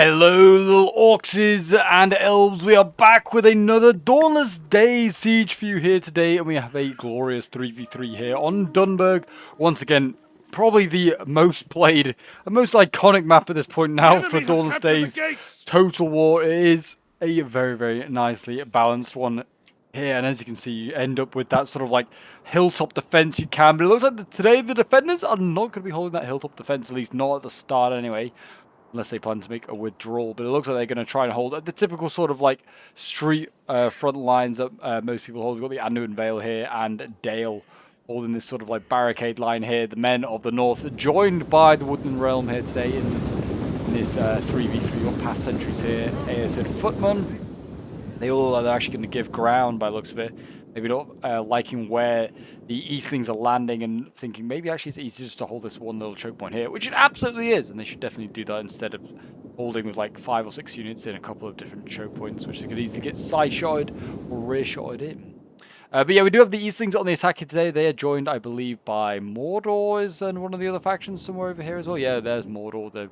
Hello, little orcs and elves. We are back with another Dawnless Days siege for you here today, and we have a glorious 3v3 here on Dunburg. Once again, probably the most played and most iconic map at this point now for Dawnless Days. Total War. It is a very, very nicely balanced one here, and as you can see, you end up with that sort of like hilltop defense you can. But it looks like today the defenders are not going to be holding that hilltop defense, at least not at the start anyway. Unless they plan to make a withdrawal. But it looks like they're going to try and hold the typical sort of like street front lines that most people hold. We've got the Anduin Vale here and Dale holding this sort of like barricade line here. The men of the north joined by the Woodland Realm here today in this 3v3 or past centuries here. Aethid Footman. They all are actually going to give ground by the looks of it. Maybe not liking where the Eastlings are landing and thinking maybe actually it's easier just to hold this one little choke point here, which it absolutely is, and they should definitely do that instead of holding with like 5 or 6 units in a couple of different choke points, which they could easily get side-shotted or rear-shotted in. But yeah, we do have the Eastlings on the attack here today. They are joined, I believe, by Mordor and one of the other factions somewhere over here as well. Yeah, there's Mordor. They're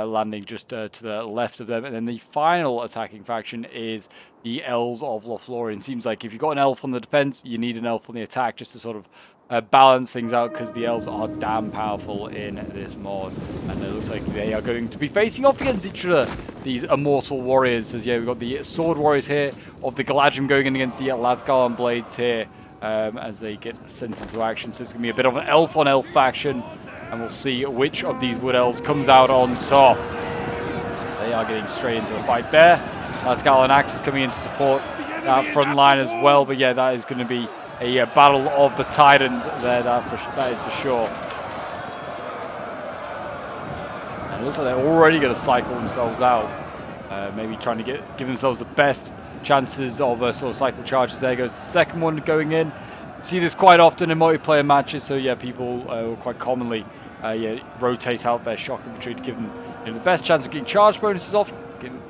landing just to the left of them. And then the final attacking faction is the Elves of Lothlorien. Seems like if you've got an elf on the defense, you need an elf on the attack just to sort of balance things out, because the elves are damn powerful in this mod. And it looks like they are going to be facing off against each other, these immortal warriors. As yeah, we've got the sword warriors here of the Galadrim going in against the Lasgarlan blades here. As they get sent into action. So it's going to be a bit of an elf-on-elf faction, and we'll see which of these wood elves comes out on top. They are getting straight into a fight there. Lasgarlan Axe is coming in to support that front line as well, but yeah, that is going to be a battle of the titans there, that is for sure. And it looks like they're already going to cycle themselves out, maybe trying to give themselves the best chances of sort of cycle charges. There goes the second one going in. See this quite often in multiplayer matches, so yeah, people will quite commonly rotate out their shock infantry to give them the best chance of getting charge bonuses off,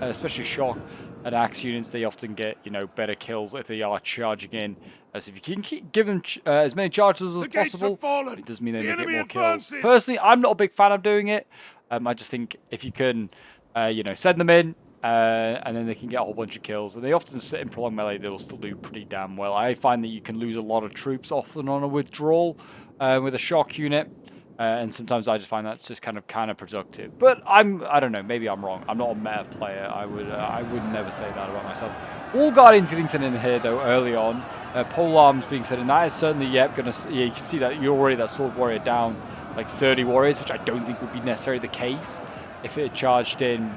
especially shock and axe units. They often get better kills if they are charging in. So if you can give them as many charges as possible, it does mean they may get more kills. Personally, I'm not a big fan of doing it. I just think if you can send them in, and then they can get a whole bunch of kills. And they often sit in prolonged melee, they will still do pretty damn well. I find that you can lose a lot of troops often on a withdrawal with a shock unit. And sometimes I just find that's just kind of counterproductive. But I don't know, maybe I'm wrong. I'm not a meta player. I would never say that about myself. All Guardians getting sent in here though early on. Pole arms being sent in. That is certainly you can see that you're already that sword warrior down like 30 warriors, which I don't think would be necessarily the case if it had charged in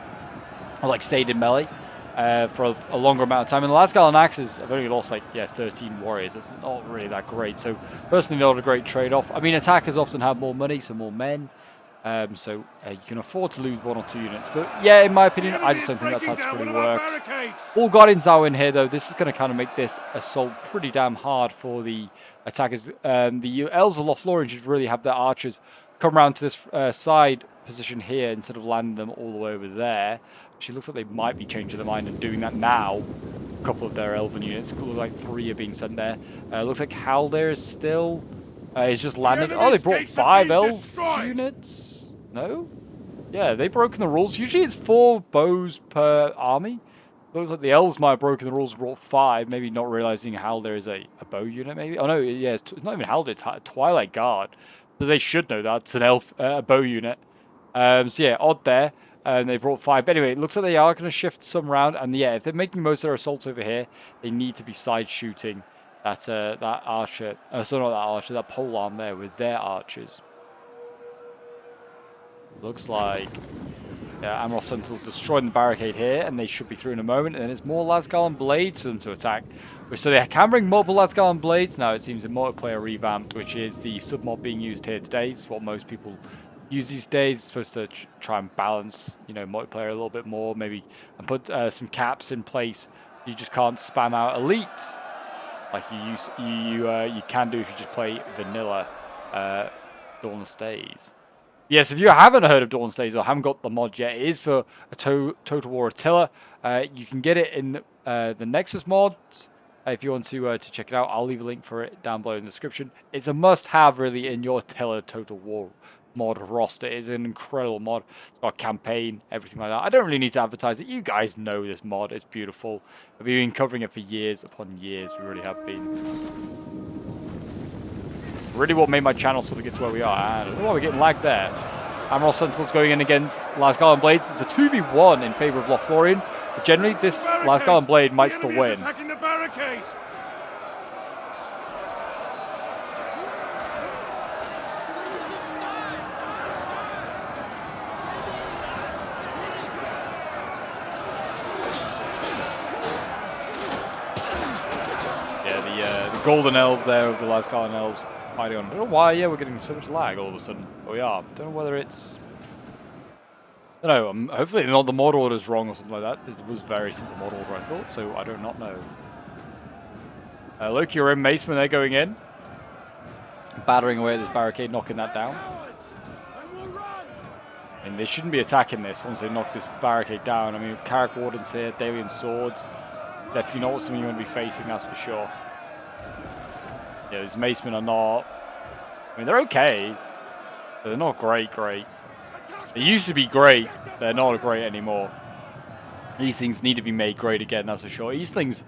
or like stayed in melee for a longer amount of time. And the Lasgarlan Axes have only lost 13 warriors. That's not really that great. So personally, not a great trade-off. I mean, attackers often have more money, so more men. So you can afford to lose 1 or 2 units. But yeah, in my opinion, I just don't think that's how it really works. All Guardians now in here, though. This is going to kind of make this assault pretty damn hard for the attackers. The Elves of Lothlorien should really have their archers come around to this side position here instead of landing them all the way over there. Actually, looks like they might be changing their mind and doing that now. A couple of their elven units, it looks like 3 are being sent there. Looks like Haldir is still is just landed. Oh, they brought 5 elf units. No? Yeah, they've broken the rules. Usually it's 4 bows per army. Looks like the elves might have broken the rules and brought 5, maybe not realizing Haldir is a bow unit, maybe. Oh no, yeah, it's not even Haldir, it's Twilight Guard. So they should know that. It's an elf, a bow unit. So yeah, odd there. And they brought 5. But anyway, it looks like they are going to shift some around. And yeah, if they're making most of their assaults over here, they need to be side shooting that archer. Sorry, not that archer, that polearm there with their archers. Looks like Amroth Sentinels destroying the barricade here, and they should be through in a moment. And then it's more Lasgarlan blades for them to attack. So they can bring multiple Lasgarlan blades now. It seems in multiplayer revamped, which is the submod being used here today. It's what most people use these days. It's supposed to try and balance, multiplayer a little bit more, maybe, and put some caps in place. You just can't spam out elites like you can do if you just play vanilla Dawnless Days. Yes, if you haven't heard of Dawnless Days or haven't got the mod yet, it is for a Total War Attila. You can get it in the Nexus mods. If you want to check it out, I'll leave a link for it down below in the description. It's a must-have, really, in your Attila Total War mod roster. It is an incredible mod. It's got a campaign, everything like that. I don't really need to advertise it. You guys know this mod. It's beautiful. We've been covering it for years upon years. We really have been. Really what made my channel sort of get to where we are. I don't know why we're getting lagged there. Emerald Sentinels going in against Lasgarland Blades. It's a 2v1 in favor of Lothlorien. But generally, this Lasgarland Blade might still win. Attacking the barricade. Yeah, the golden elves there of the Lasgarland elves fighting on. I don't know why. Yeah, we're getting so much lag all of a sudden. But we are. Don't know whether it's. I don't know. Hopefully not the mod order is wrong or something like that. It was very simple mod order, I thought. So I do not know. Loki, you're in Maceman. They're going in, battering away at this barricade, knocking that down. And they shouldn't be attacking this once they knock this barricade down. I mean, Carrick Wardens here, Dalian Swords. Definitely not something you want to be facing, that's for sure. Yeah, these Macemen are not. I mean, they're okay, but they're not great. They used to be great. They're not great anymore. These things need to be made great again, that's for sure. These things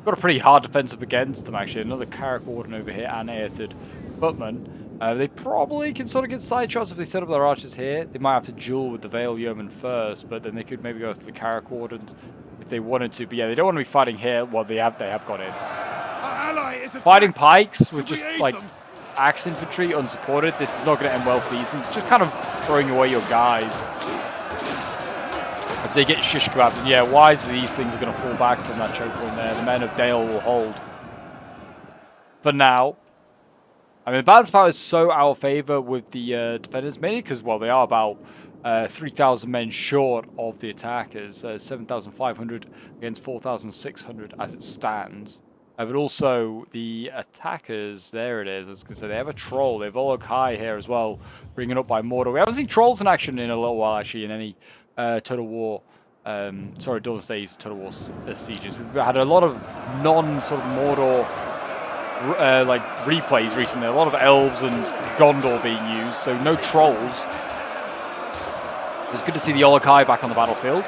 got a pretty hard defense up against them, actually. Another Carrick Warden over here and Aethid Footman. They probably can sort of get side shots if they set up their archers here. They might have to duel with the Veil Yeoman first, but then they could maybe go for the Carrick Wardens if they wanted to. But yeah, they don't want to be fighting here. Well, they have got in. Fighting pikes with just like axe infantry unsupported. This is not going to end well for these things. Just kind of throwing away your guys as they get shish kebabbed. And yeah, wisely these things are going to fall back from that choke point there. The men of Dale will hold for now. I mean, the balance power is so our favor with the defenders, mainly because, well, they are about 3,000 men short of the attackers, 7,500 against 4,600 as it stands. But also the attackers, there it is. I was going to say, they have a troll. They have Olog High here as well, bringing up by Mordor. We haven't seen trolls in action in a little while, actually, in any Total War, Dawnless Days Total War sieges. We've had a lot of non-sort of Mordor like replays recently. A lot of elves and Gondor being used, so no trolls. It's good to see the Olog High back on the battlefield.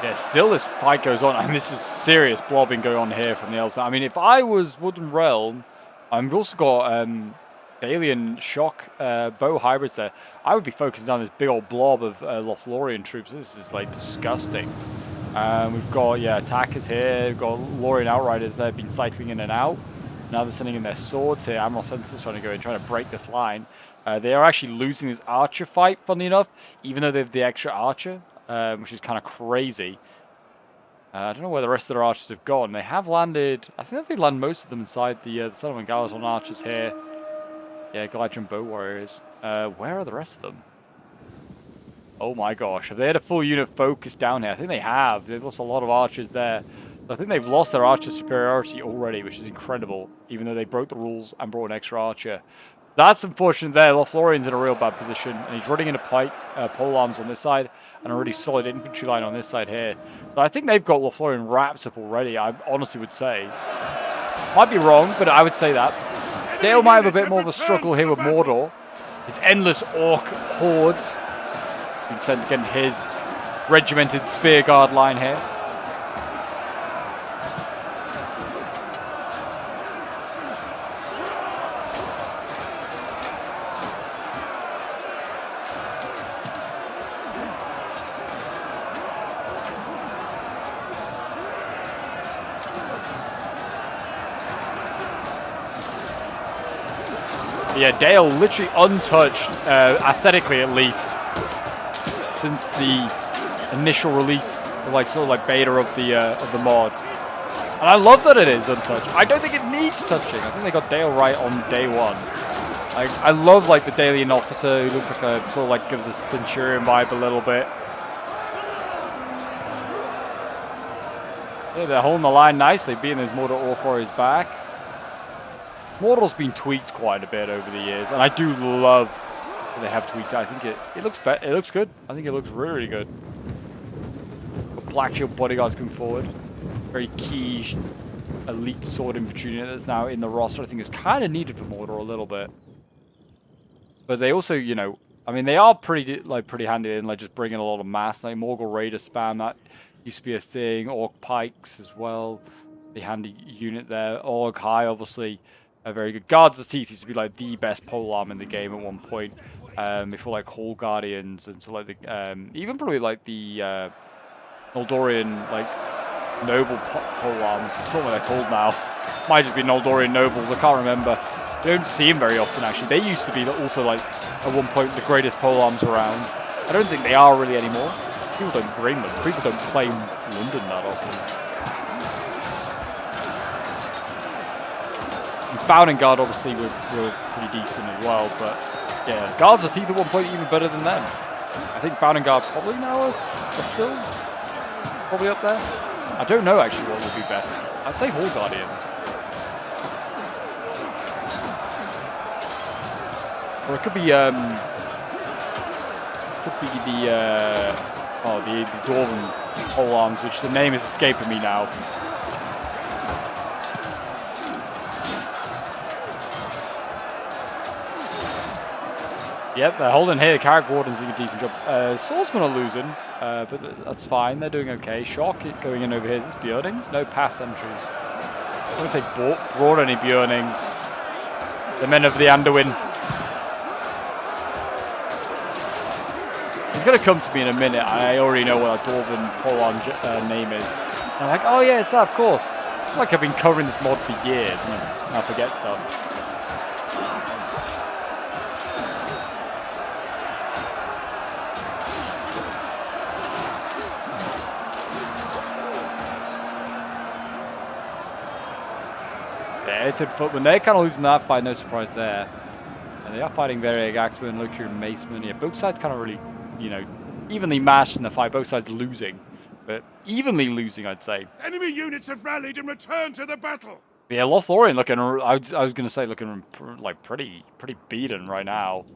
Yeah, still this fight goes on, and this is serious blobbing going on here from the elves. I mean, if I was Wooden Realm, I've also got Dalian Shock bow hybrids there. I would be focusing on this big old blob of Lothlorien troops. This is like disgusting. We've got, yeah, attackers here. We've got Lorien Outriders there, been cycling in and out. Now they're sending in their swords here. Emerald Sentinels trying to go in, trying to break this line. They are actually losing this archer fight, funnily enough, even though they have the extra archer. Which is kind of crazy. I don't know where the rest of their archers have gone. They have landed. I think they land most of them inside the settlement. Galazon archers here. Yeah, Galadrian bow warriors. Where are the rest of them? Oh my gosh, have they had a full unit focused down here? I think they have. They've lost a lot of archers there. I think they've lost their archer superiority already, which is incredible. Even though they broke the rules and brought an extra archer. That's unfortunate there. Lothlorien's in a real bad position, and he's running into pole arms on this side, and a really solid infantry line on this side here. So I think they've got Lothlorien wrapped up already, I honestly would say. Might be wrong, but I would say that. Dale might have a bit more of a struggle here with Mordor. His endless orc hordes. Being sent against his regimented spear guard line here. Yeah, Dale literally untouched, aesthetically at least, since the initial release, like sort of like beta of the mod. And I love that it is untouched. I don't think it needs touching. I think they got Dale right on day one. I love like the Dalian officer who looks like a sort of like gives a Centurion vibe a little bit. Yeah, they're holding the line nicely, beating those Mordor Orc warriors back. Mordor's been tweaked quite a bit over the years, and I do love that they have tweaked it. I think it looks good. I think it looks really, really good. Black Shield bodyguards coming forward. very key elite sword infantry unit that's now in the roster. I think is kind of needed for Mordor a little bit. But they also, you know, I mean, they are pretty handy in like just bringing a lot of mass. Like Morgul Raider spam, that used to be a thing. Orc Pikes as well, the handy unit there. Orc High, obviously, very good. Guards of the Teeth used to be like the best polearm in the game at one point. Before like Hall Guardians and so like the even probably like the Noldorian like noble polearms. I don't know what they're called now. Might just be Noldorian nobles. I can't remember. You don't see them very often, actually. They used to be also, like, at one point, the greatest polearms around. I don't think they are really anymore. People don't bring them. People don't claim London that often. And Founding Guard, obviously, were pretty decent as well, but, yeah, Guards of Teeth at one point even better than them. I think Founding Guard probably now are still probably up there. I don't know, actually, what would be best. I'd say Hall Guardians. Or it could be the Dwarven polearms, which the name is escaping me now. Yep, they're holding here. Carrick Wardens doing a decent job. Swordsmen are losing, but that's fine. They're doing okay. Shock going in over here. Is this Bjornings? No pass entries. I don't think they brought any Bjornings. The men of the Anduin. He's going to come to me in a minute, and I already know what a Dwarven polearm name is. And I'm like, oh yeah, it's that, of course. It's like I've been covering this mod for years, and I forget stuff. Yeah, Footman, they're kind of losing that fight, no surprise there. And they are fighting Variag Axemen, Loki and Maceman. Yeah, both sides kind of really, you know, evenly matched in the fight. Both sides losing, but evenly losing, I'd say. Enemy units have rallied and returned to the battle. Yeah, Lothlorien looking, I was going to say looking like pretty beaten right now.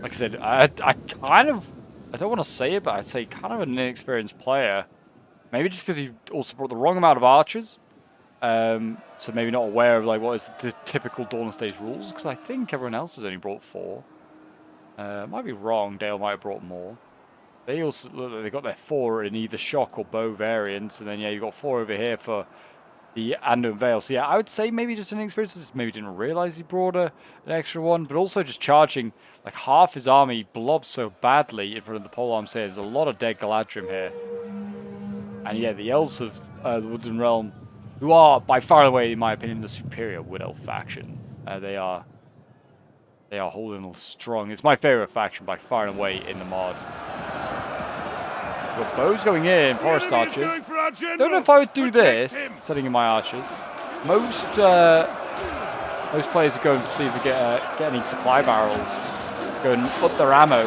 Like I said, I kind of, I don't want to say it, but I'd say kind of an inexperienced player. Maybe just because he also brought the wrong amount of archers. So maybe not aware of like what is the typical Dawnless Days rules, because I think everyone else has only brought 4. Might be wrong. Dale might have brought more. They also they got their 4 in either shock or bow variants, and then yeah, you got 4 over here for the Anduin Vale. So yeah, I would say maybe just an experience. Just maybe didn't realize he brought an extra one, but also just charging like half his army blobs so badly in front of the polearms here. There's a lot of dead Galadrim here, and yeah, the elves of the Woodland Realm, who are by far and away, in my opinion, the superior Wood Elf faction. They are holding strong. It's my favorite faction by far and away in the mod. Got bows going in, forest archers. Don't know if I would do this, setting in my archers. Most players are going to see if they get any supply barrels, going up their ammo.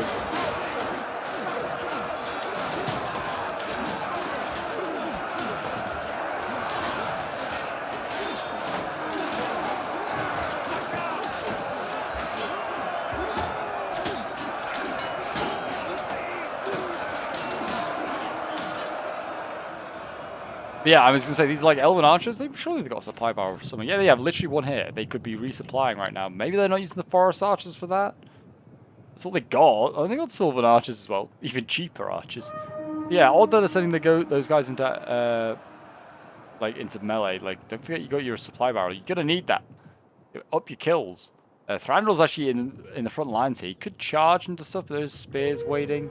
But yeah, I was going to say, these are like Elven archers. Surely they've got a supply barrel or something. Yeah, they have literally one here. They could be resupplying right now. Maybe they're not using the forest archers for that. That's all they got. Oh, they got Sylvan archers as well. Even cheaper archers. Yeah, odd that they're sending those guys into into melee. Like, don't forget you got your supply barrel. You're going to need that. Up your kills. Thranduil's actually in the front lines here. He could charge into stuff, but there's spears waiting.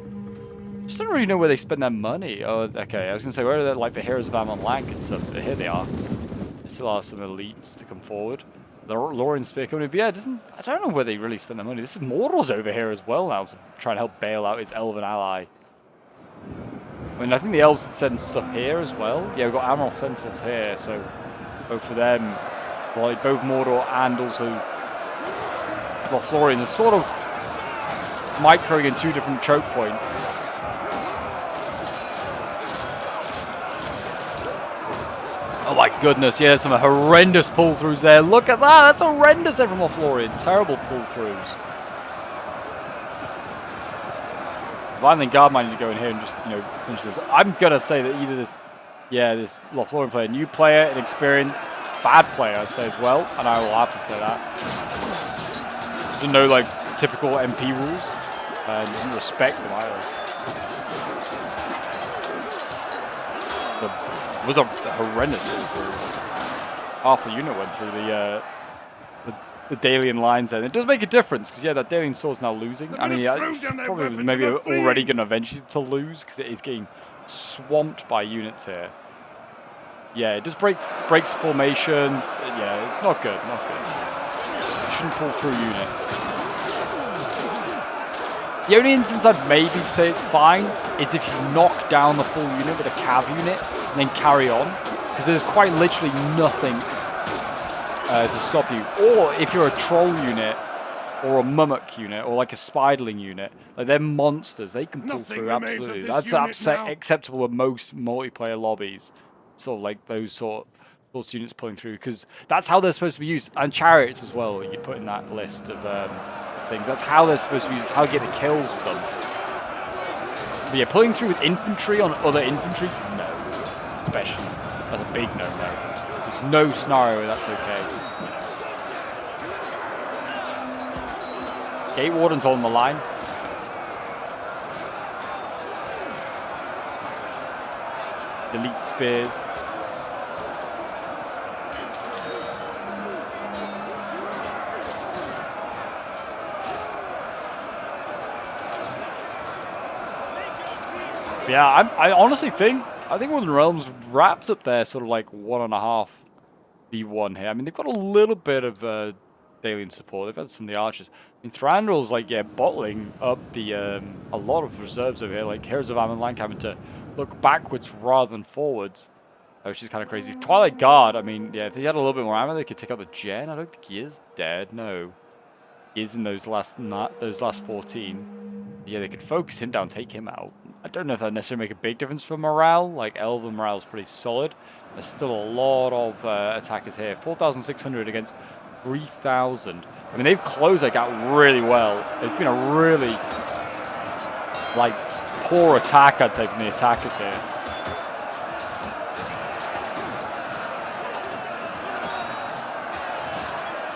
Just don't really know where they spend their money. Oh, okay. I was gonna say, where are they, like the heroes of Amon Lank and stuff? But here they are. There still are some elites to come forward. The Lorien Spear coming in. But yeah, I don't know where they really spend their money. This is Mordor's over here as well now, so trying to help bail out his elven ally. I mean, I think the elves send stuff here as well. Yeah, we've got Emerald Sentinels here, so both for them, like both Mordor and also Lothlorien, they're sort of microing in 2 different choke points. Oh my goodness, yeah, some horrendous pull-throughs there. Look at that, that's horrendous there from Lothlorien. Terrible pull-throughs. Violent Guard might need to go in here and just, you know, finish this. I'm going to say that either this Yeah, this Lothlorien player, new player, inexperienced, bad player, I'd say as well, and I will happily say that. Doesn't know like typical MP rules, doesn't respect them either. It was a horrendous rule through. Half the unit went through the Dalian lines, and it does make a difference because yeah, that Dalian sword's now losing. I mean, yeah, it's probably maybe already going to eventually to lose because it is getting swamped by units here. Yeah, it just breaks formations. Yeah, it's not good, not good. You shouldn't pull through units. The only instance I'd maybe say it's fine is if you knock down the full unit with a cav unit and then carry on, because there's quite literally nothing to stop you. Or if you're a troll unit or a mummock unit or like a spiderling unit, like they're monsters, they can pull through absolutely. That's acceptable in most multiplayer lobbies. Sort of like those units pulling through, because that's how they're supposed to be used. And chariots as well, you put in that list of things. That's how they're supposed to be used, how you get the kills with them. But yeah, pulling through with infantry on other infantry, no. Especially. That's a big no-no. There's no scenario where that's okay. Gate Warden's on the line. Delete spears. Yeah, I honestly think Northern Realms wrapped up there sort of like 1.5 v1 here. I mean, they've got a little bit of Dalian support. They've had some of the archers. I mean, Thranduil's like, yeah, bottling up the a lot of reserves over here. Like Heroes of Aman having to look backwards rather than forwards, which is kind of crazy. Twilight Guard, I mean, yeah, if they had a little bit more ammo, they could take out the Gen. I don't think he is dead. No, he is in those last 14. Yeah, they could focus him down, take him out. I don't know if that necessarily make a big difference for morale. Like, Elven morale is pretty solid. There's still a lot of attackers here. 4,600 against 3,000. I mean, they've closed that gap really well. It's been a really, like, poor attack, I'd say, from the attackers here.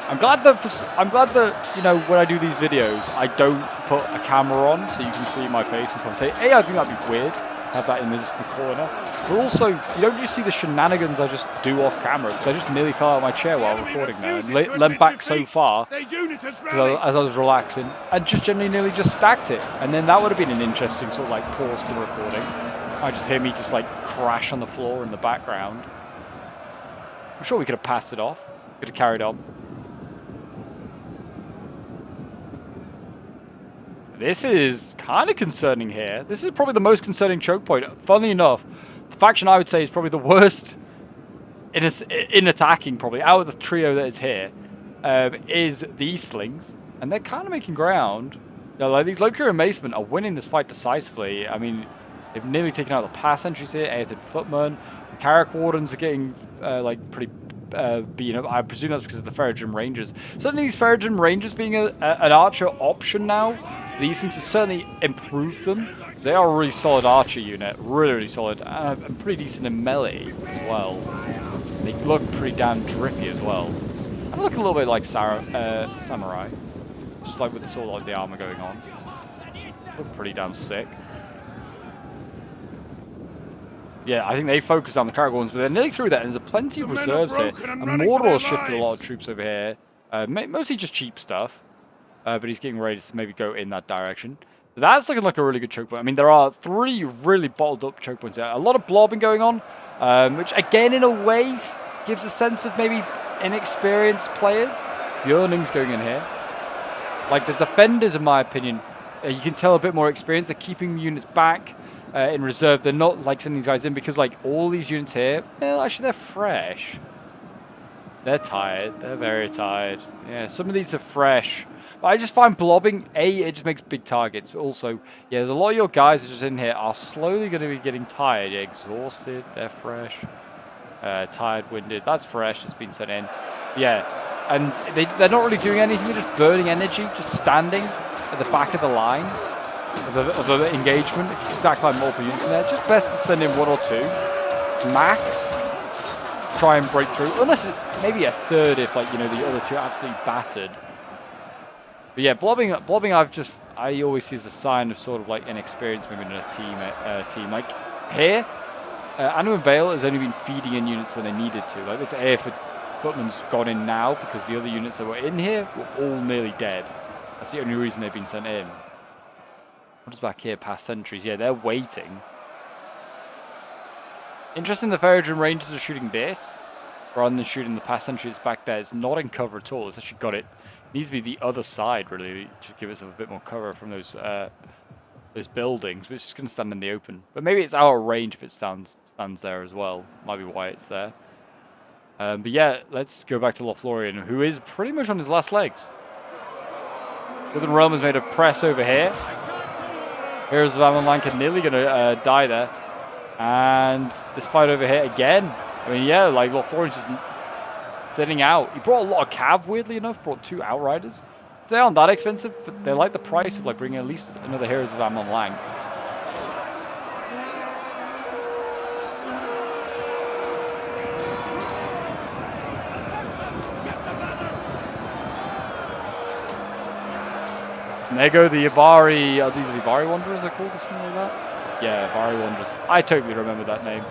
I'm glad that you know, when I do these videos, I don't put a camera on so you can see my face and commentate. I think that'd be weird, have that in the corner. But also, you don't just see the shenanigans I just do off camera, because I just nearly fell out of my chair while recording now, and leant back so far as I was relaxing, and just generally nearly just stacked it. And then that would have been an interesting sort of like pause to the recording. I just hear me just like crash on the floor in the background. I'm sure we could have passed it off, could have carried on. This is kind of concerning here. This is probably the most concerning choke point. Funnily enough, the faction I would say is probably the worst in attacking, probably, out of the trio that is here, is the Eastlings. And they're kind of making ground. You know, like, these Loki and Macemen are winning this fight decisively. I mean, they've nearly taken out the pass entries here. Aether Footmen. The Carrick Wardens are getting, like, pretty... being up. I presume that's because of the Ferrogen Rangers. Certainly these Ferrogen Rangers being an archer option now, these things have certainly improved them. They are a really solid archer unit, really solid, and pretty decent in melee as well. They look pretty damn drippy as well. And look a little bit like Samurai, just like with the sort of like the armor going on. Look pretty damn sick. Yeah, I think they focused on the Carrick Wardens, but they're nearly through that, and there's plenty of reserves here. Immortal has shifted a lot of troops over here, mostly just cheap stuff, but he's getting ready to maybe go in that direction. That's looking like a really good choke point. I mean, there are 3 really bottled up choke points here. A lot of blobbing going on, which again, in a way, gives a sense of maybe inexperienced players. Yearning's going in here. Like, the defenders, in my opinion, you can tell a bit more experience. They're keeping units back. In reserve, they're not like sending these guys in because like all these units here, well, actually they're fresh. They're tired. They're very tired. Yeah, some of these are fresh. But I just find blobbing, it just makes big targets. But also, yeah, there's a lot of your guys that are just in here are slowly going to be getting tired. Yeah, exhausted. They're fresh. Tired, winded. That's fresh. It's been sent in. Yeah, and they're not really doing anything. They're just burning energy, just standing at the back of the line. Of the engagement. If you stack like multiple units in there, just best to send in 1 or 2 max. Try and break through, unless maybe a third if like, you know, the other two are absolutely battered. But yeah, blobbing I always see as a sign of sort of like inexperience maybe in a team. Like here, Anu and Vale has only been feeding in units when they needed to. Like this Airford Footman's gone in now because the other units that were in here were all nearly dead. That's the only reason they've been sent in. What is back here past sentries? Yeah, they're waiting. Interesting, the Ferrigan Rangers are shooting this rather than shooting the past sentry that's back there. It's not in cover at all. It's actually got it. Needs to be the other side, really, to give us a bit more cover from those buildings. But it's just going to stand in the open. But maybe it's out of range if it stands there as well. Might be why it's there. But yeah, let's go back to Lothlorien, who is pretty much on his last legs. Northern Realm has made a press over here. Heroes of Amonlank are nearly going to die there. And this fight over here again. I mean, yeah, like Lothlorien's just thinning out. He brought a lot of cav, weirdly enough. Brought 2 Outriders. They aren't that expensive, but they like the price of like bringing at least another Heroes of Amonlank. And there go the Ivari. Are these the Ivari Wanderers are called or something like that? Yeah, Ivari Wanderers. I totally remember that name.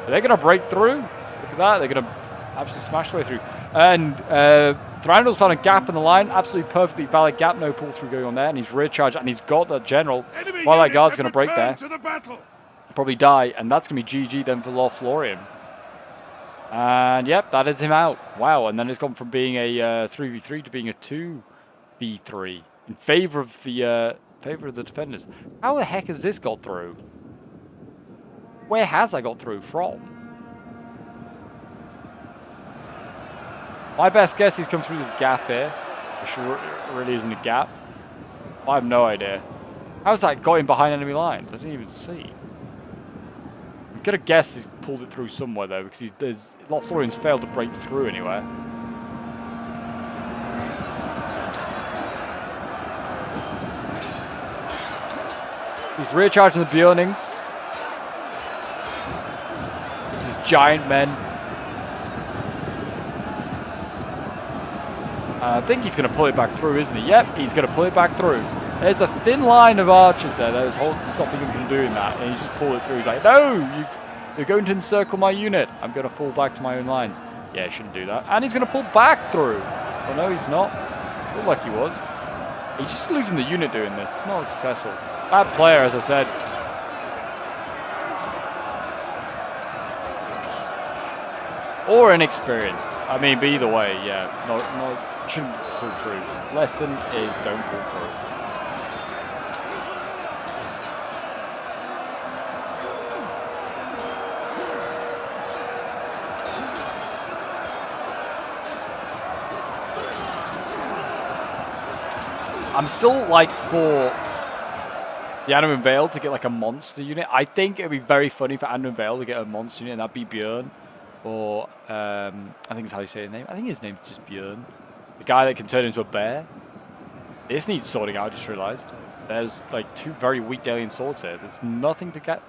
But they're going to break through. Look at that. They're going to absolutely smash their way through. And Thranduil's found a gap in the line. Absolutely perfectly valid gap. No pull through going on there. And he's rear charged. And he's got that general. While that guard's going to break there. Probably die. And that's going to be GG then for Lothlorien. And yep, that is him out. Wow. And then it's gone from being a 3v3 to being a 2v3 in favor of the defenders. How the heck has this got through? Where has I got through from? My best guess he's come through this gap here. Which really isn't a gap. I have no idea. How's that got him behind enemy lines? I didn't even see. I'm gonna guess he's pulled it through somewhere though, because Lothlorien's failed to break through anywhere. He's rear charging the Bjornings. These giant men. I think he's going to pull it back through, isn't he? Yep, he's going to pull it back through. There's a thin line of archers there that was stopping him from doing that. And he's just pulled it through. He's like, no, you're going to encircle my unit. I'm going to fall back to my own lines. Yeah, he shouldn't do that. And he's going to pull back through. Oh, no, he's not. Looked like he was. He's just losing the unit doing this. It's not successful. Bad player, as I said. Or inexperienced. I mean, but either way, yeah. No, shouldn't pull through. Lesson is don't pull through. I'm still like for the Anu and Vale to get like a monster unit. I think it'd be very funny for Anu and Vale to get a monster unit, and that'd be Bjorn. Or, I think it's how you say his name. I think his name's just Bjorn. The guy that can turn into a bear. This needs sorting out, I just realized. There's like 2 very weak alien swords here. There's nothing to get.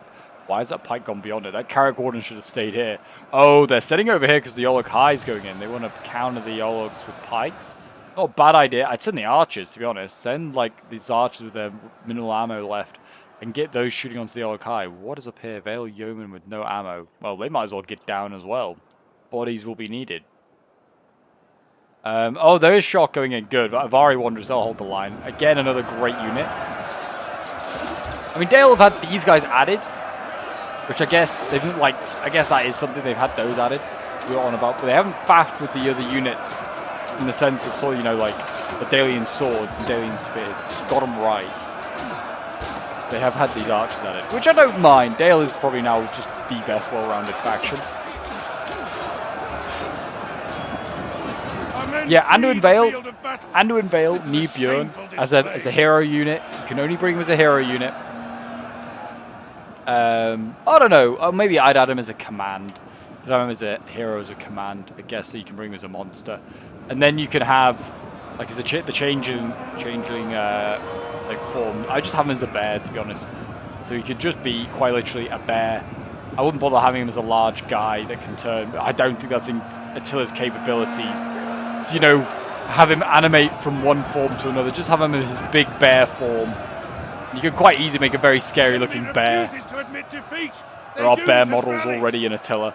Why has that pike gone beyond it? That Carrick Warden should have stayed here. Oh, they're sitting over here because the Yolok High is going in. They want to counter the Yoloks with pikes. Not a bad idea. I'd send the archers, to be honest. Send like these archers with their minimal ammo left. And get those shooting onto the Yolok High. What is up here? Vale Yeoman with no ammo. Well, they might as well get down as well. Bodies will be needed. Oh, there is shock going in. Good. Avari Wanderers, they'll hold the line. Again, another great unit. I mean, Dale have had these guys added. Which I guess, they didn't like, I guess that is something they've had those added. We're on about. But they haven't faffed with the other units. In the sense of sort of, you know, like the Dalian swords and Dalian spears. Just got them right. They have had these archers at it, which I don't mind. Dale is probably now just the best well-rounded faction. Yeah, Anu and Vale need Bjorn as a hero unit. You can only bring him as a hero unit. I don't know. Or maybe I'd add him as a command. I'd have him as a hero as a command, I guess, so you can bring him as a monster. And then you can have, like, as the changeling like form. I just have him as a bear, to be honest. So he could just be quite literally a bear I wouldn't bother having him as a large guy that can turn. I don't think that's in Attila's capabilities. So, you know, have him animate from one form to another. Just have him in his big bear form. You can quite easily make a very scary looking bear. There are bear models already in Attila.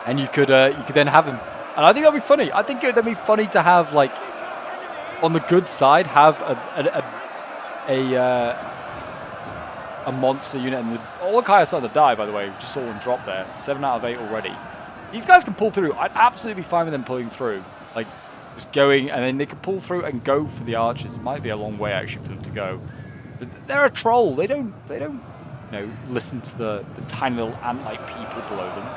And you could then have him. And I think that'd be funny. I think it'd be funny to have, like, on the good side, have a monster unit. And all the guys starting to die, by the way. We just saw one drop there. 7 out of 8 already. These guys can pull through. I'd absolutely be fine with them pulling through. Like, just going, and then they can pull through and go for the archers. It might be a long way, actually, for them to go. But they're a troll. They don't, you know, listen to the tiny little ant-like people below them.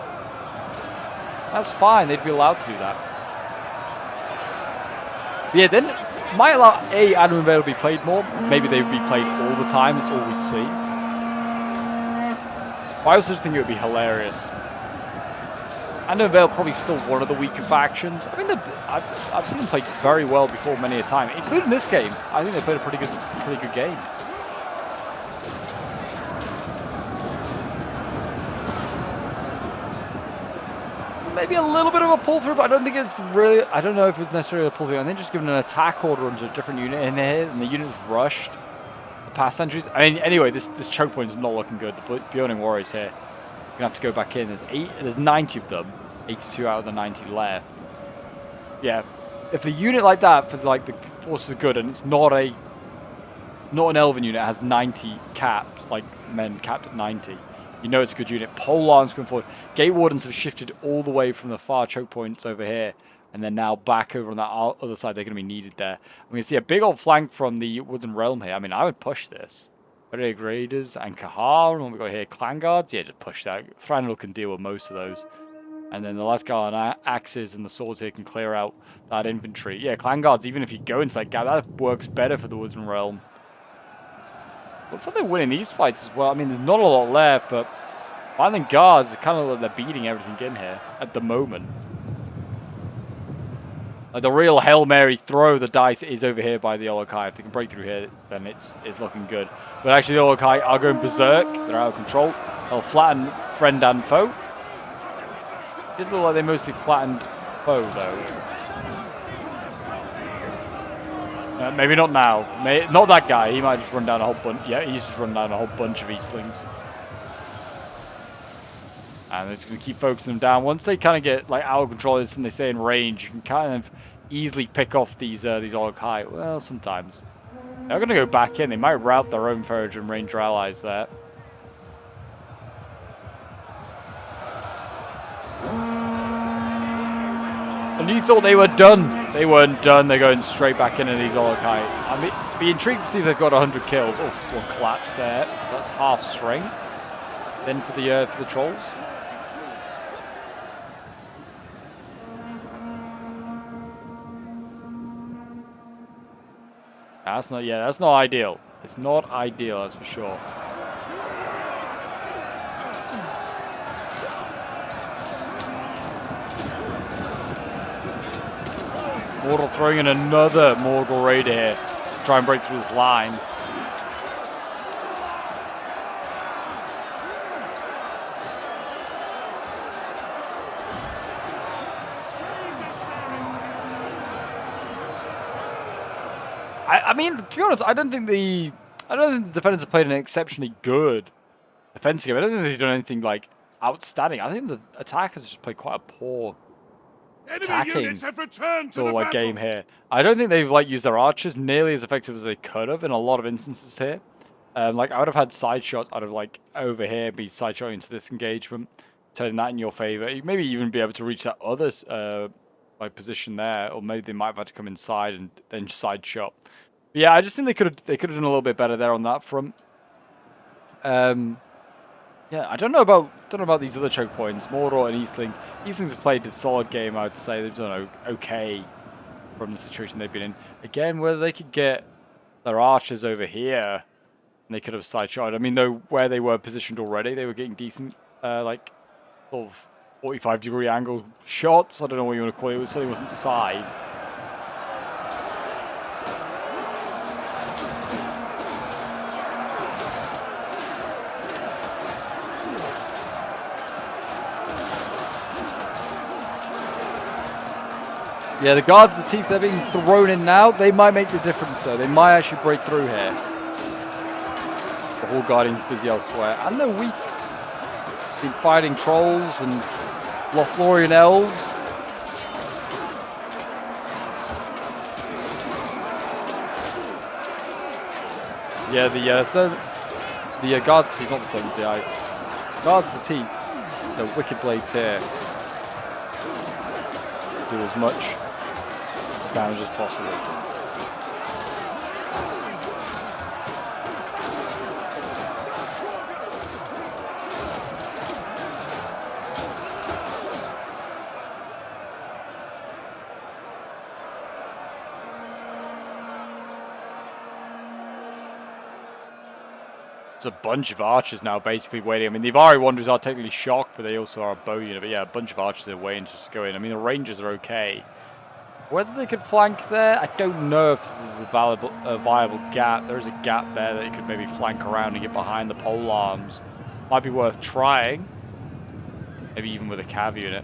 That's fine. They'd be allowed to do that. But yeah, then might allow Adam and Vale to be played more. Maybe they would be played all the time. That's all we'd see. But I also just think it would be hilarious. Adam and Vale probably still one of the weaker factions. I mean, I've seen them play very well before many a time, including this game. I think they played a pretty good game. Maybe a little bit of a pull through, but I don't think it's really. I don't know if it's necessarily a pull through. And then just giving an attack order onto a different unit in here, and the unit's rushed the past centuries. I mean, anyway, this choke point is not looking good. The Bjorning Warriors here. You're gonna have to go back in. There's 90 of them. 82 out of the 90 left. Yeah, if a unit like that for like the forces are good, and it's not an elven unit, it has 90 capped, like men capped at 90. You know it's a good unit. Pole arms coming forward. Gate Wardens have shifted all the way from the far choke points over here, and then now back over on that other side. They're going to be needed there. I'm going to see a big old flank from the Wooden Realm here. I mean, I would push this. Renegade Raiders and Kahar. What we got here? Clan Guards. Yeah, just push that. Thranduil can deal with most of those. And then the last guy on axes and the swords here can clear out that infantry. Yeah, Clan Guards, even if you go into that gap, that works better for the Wooden Realm. Looks like they're winning these fights as well. I mean, there's not a lot left, but Violent Guards are kind of like they're beating everything in here at the moment. Like the real Hail Mary throw the dice is over here by the Olokai. If they can break through here, then it's looking good. But actually the Olokai are going berserk. They're out of control. They'll flatten friend and foe. It look like they mostly flattened foe though. Maybe not now. Not that guy. He might just run down a whole bunch. Yeah, he's just run down a whole bunch of Eastlings. And they're just going to keep focusing them down. Once they kind of get like out of control and they stay in range, you can kind of easily pick off these Olokai. Well, sometimes. They're going to go back in. They might rout their own Ferrigan and Ranger allies there. And you thought they were done. They weren't done. They're going straight back into these Olokai. I mean, be intrigued to see if they've got 100 kills. Oh, one collapse there. That's half strength. Then for the trolls. That's not. Yeah, that's not ideal. It's not ideal. That's for sure. Mortal throwing in another Morgul Raider here to try and break through this line. I mean, to be honest, I don't think the defenders have played an exceptionally good defensive game. I don't think they've done anything like outstanding. I think the attackers have just played quite a poor attacking sort of game here. I don't think they've like used their archers nearly as effective as they could have in a lot of instances here. Like I would have had side shots out of like over here, be side shotting into this engagement, turning that in your favor. You maybe even be able to reach that other like position there, or maybe they might have had to come inside and then side shot. But yeah, I just think they could have done a little bit better there on that front. Yeah, I don't know about these other choke points. Mordor and Eastlings. Eastlings have played a solid game, I would say. They've done okay from the situation they've been in. Again, whether they could get their archers over here, and they could have side shot. I mean, though, where they were positioned already, they were getting decent, like, sort of 45-degree angle shots. I don't know what you want to call it. It certainly wasn't side. Yeah, the guards of the teeth, they're being thrown in now. They might make the difference, though. They might actually break through here. The Hall Guardian's busy elsewhere. And they're weak. Been fighting trolls and Lothlorien elves. Yeah, the guards of the teeth, not the same as the eye. Guards of the teeth, the wicked blades here, do as much damage as possible. A bunch of archers now basically waiting. I mean, the Ivari Wanderers are technically shocked, but they also are a bow unit. But yeah, a bunch of archers are waiting to just go in. I mean, the Rangers are okay. Whether they could flank there, I don't know if this is a viable gap. There is a gap there that you could maybe flank around and get behind the pole arms. Might be worth trying. Maybe even with a cav unit.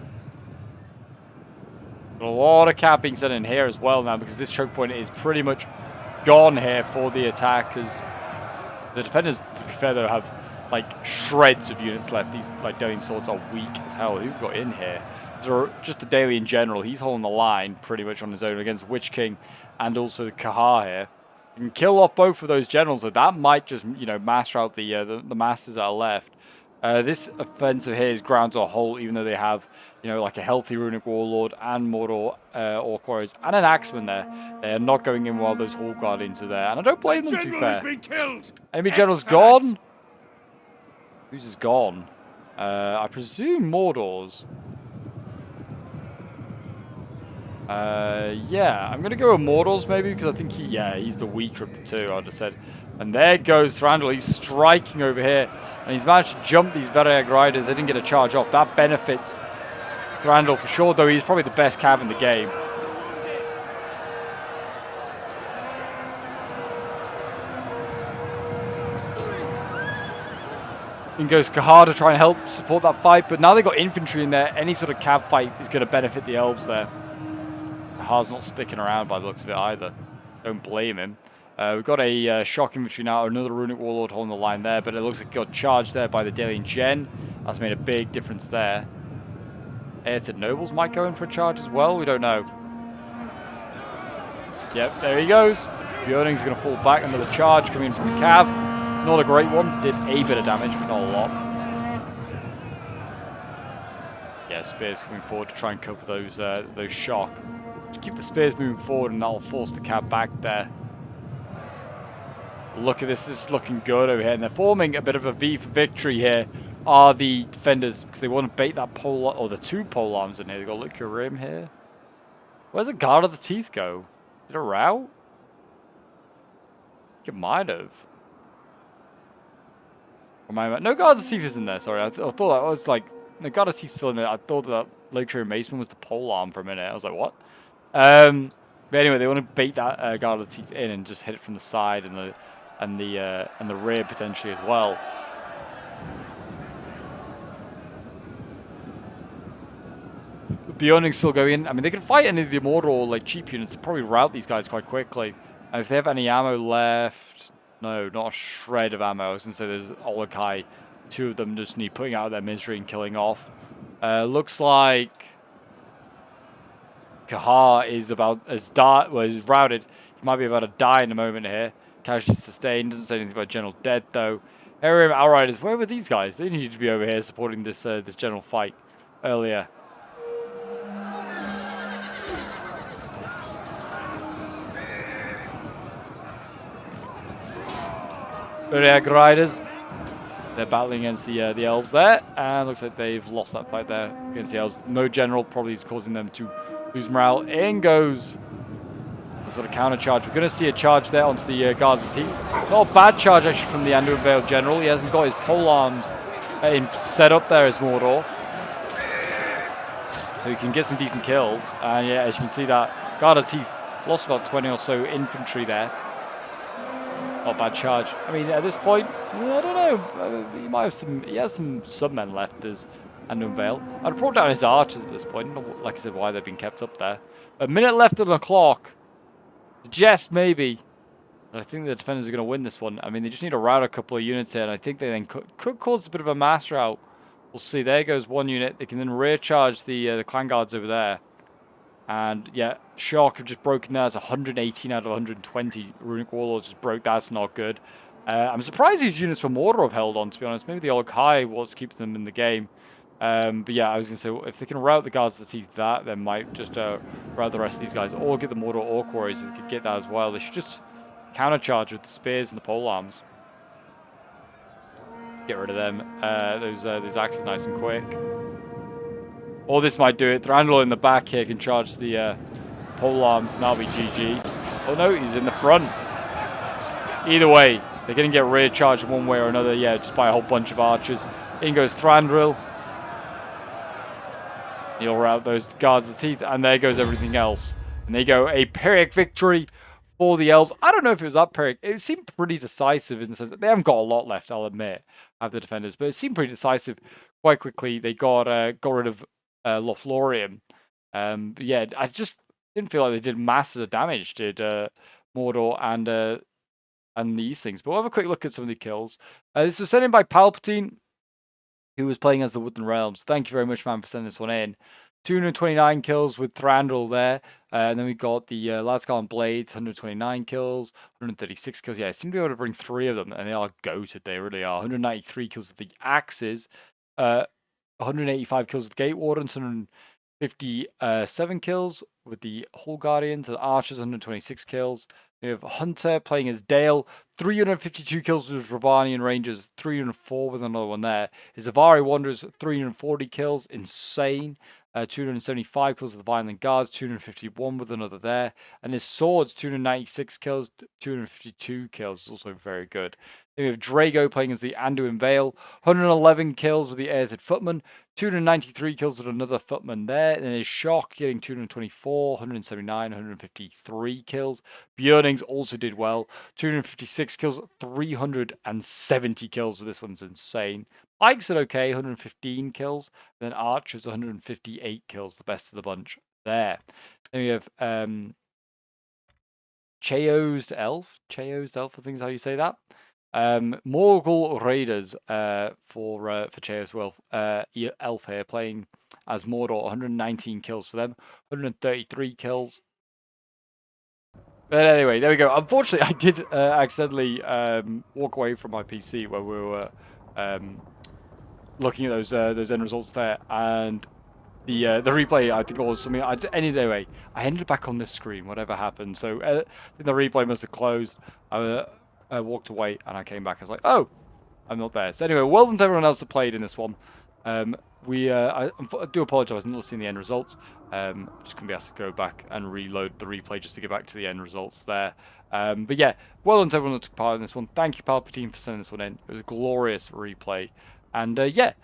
But a lot of cav being sent in here as well now, because this choke point is pretty much gone here for the attackers. The defenders, to be fair, though, have like shreds of units left. These like Delian swords are weak as hell. Who got in here? Just the Daily in general. He's holding the line pretty much on his own against Witch King and also the Kahar here. You can kill off both of those generals, but that might just, you know, master out the masters that are left. This offensive here is ground to a halt, even though they have, you know, like a healthy Runic Warlord and Mordor Orc Warriors and an Axeman there. They are not going in while those Hall Guardians are there, and I don't blame them, to be fair. Enemy general's gone. Whose is gone? I presume Mordor's. Yeah, I'm going to go with Mordor's maybe, because I think he's the weaker of the two, I'd have said. And there goes Thranduil. He's striking over here. And he's managed to jump these Verreag Riders. They didn't get a charge off. That benefits Thranduil for sure, though he's probably the best cav in the game. In goes Kahar to try and help support that fight. But now they've got infantry in there. Any sort of cav fight is going to benefit the elves there. Kahar's not sticking around by the looks of it either. Don't blame him. We've got a shock infantry now, another Runic Warlord holding the line there, but it looks like it got charged there by the Delian Gen. That's made a big difference there. Airted Nobles might go in for a charge as well, we don't know. Yep, there he goes. Bjorning's going to fall back, another charge coming in from the cav. Not a great one, did a bit of damage, but not a lot. Yeah, Spears coming forward to try and cover those shock. Just keep the Spears moving forward and that'll force the cav back there. Look at this is looking good over here, and they're forming a bit of a V for victory here, are the defenders, because they want to bait that pole, or the two pole arms in here. They've got Lucia Rim here. Where's the Guard of the Teeth go? Did it a route? It might have. No, Guard of the Teeth isn't there, sorry. I thought that was like, the Guard of the Teeth's still in there. I thought that Lucia Maceman was the pole arm for a minute. I was like, what? But anyway, they want to bait that Guard of the Teeth in and just hit it from the side and the rear potentially as well. Bjorning's still going in. I mean, they can fight any of the immortal or like cheap units and probably rout these guys quite quickly. And if they have any ammo left, no, not a shred of ammo. I was gonna say there's Olokai. Two of them just need putting out their misery and killing off. Looks like Kahar is about is routed. He might be about to die in a moment here. Casualties sustained. Doesn't say anything about General dead though. Area Outriders. Where were these guys? They needed to be over here supporting this this general fight earlier. Verreag Riders. They're battling against the elves there, and looks like they've lost that fight there against the elves. No general probably is causing them to lose morale. In goes the sort of counter charge. We're going to see a charge there onto the Guards of the Teeth. Not a bad charge actually from the Anduin Vale general. He hasn't got his pole arms set up there as Mordor, so he can get some decent kills. And yeah, as you can see, that Guard of the Teeth lost about 20 or so infantry there. Not a bad charge. I mean, at this point, I don't know. He might have some. He has some submen left. There's and unveil. I'd have brought down his archers at this point. Not, like I said, why they've been kept up there. A minute left on the clock. Suggest maybe. But I think the defenders are going to win this one. I mean, they just need to rout a couple of units here, and I think they then could cause a bit of a mass rout. We'll see. There goes one unit. They can then rear charge the clan guards over there. And yeah, Shock have just broken that. It's 118 out of 120. Runic Warlords just broke. That's not good. I'm surprised these units from Mordor have held on, to be honest. Maybe the Olkai was keeping them in the game. But yeah, I was going to say, well, if they can rout the Guards of the Teeth, that they might just rout the rest of these guys, or get the Mordor Orc Warriors if they could get that as well. They should just countercharge with the spears and the pole arms. Get rid of them. Those axes nice and quick. Or this might do it. Thranduil in the back here can charge the pole arms, and that'll be GG. Oh no, he's in the front. Either way, they're going to get rear charged one way or another. Yeah, just by a whole bunch of archers. In goes Thranduil. He'll rout those Guards of the Teeth, and there goes everything else. And they go a Pyrrhic victory for the elves. I don't know if it was that Pyrrhic. It seemed pretty decisive in the sense that they haven't got a lot left, I'll admit, have the defenders, but it seemed pretty decisive quite quickly. They got rid of Lothlorien. But yeah, I just didn't feel like they did masses of damage, did Mordor and these things. But we'll have a quick look at some of the kills. This was sent in by Palpatine, who was playing as the Woodland Realms. Thank you very much, man, for sending this one in. 229 kills with Thranduil there. And then we got the Lascalon Blades, 129 kills, 136 kills. Yeah, I seem to be able to bring 3 of them, and they are goated. They really are. 193 kills with the Axes, 185 kills with Gate Wardens, 157 kills with the Hall Guardians, and Archers, 126 kills. We have Hunter playing as Dale, 352 kills with Ravanian Rangers, 304 with another one there. His Avari Wanderers, 340 kills, insane. 275 kills with the Violent Guards, 251 with another there. And his Swords, 296 kills, 252 kills, also very good. Then we have Drago playing as the Anduin Vale, 111 kills with the Airted Footman, 293 kills with another Footman there. And then his Shock getting 224, 179, 153 kills. Björnings also did well, 256 kills, 370 kills with this one's insane. Pikes are okay, 115 kills. And then Archers, 158 kills, the best of the bunch there. Then we have Cheosed Elf, I think is how you say that. Morgul Raiders for Cheosed Elf here, playing as Mordor, 119 kills for them, 133 kills. But anyway, there we go. Unfortunately, I did accidentally walk away from my PC where we were looking at those end results there, and the replay, I think it was something. Anyway, I ended back on this screen. Whatever happened, so I think the replay must have closed. I walked away and I came back. I was like, oh, I'm not there. So anyway, well done to everyone else that played in this one. I do apologise, I'm not seeing the end results. Just going to be asked to go back and reload the replay just to get back to the end results there. But yeah, well done to everyone that took part in this one. Thank you, Palpatine, for sending this one in. It was a glorious replay. And yeah, if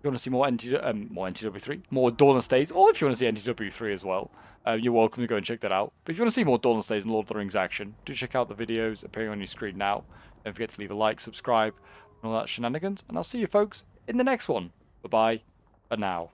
you want to see more NTW3, more Dawnless Days, or if you want to see NTW3 as well, you're welcome to go and check that out. But if you want to see more Dawnless Days and Lord of the Rings action, do check out the videos appearing on your screen now. Don't forget to leave a like, subscribe, and all that shenanigans. And I'll see you folks in the next one. Bye-bye for now.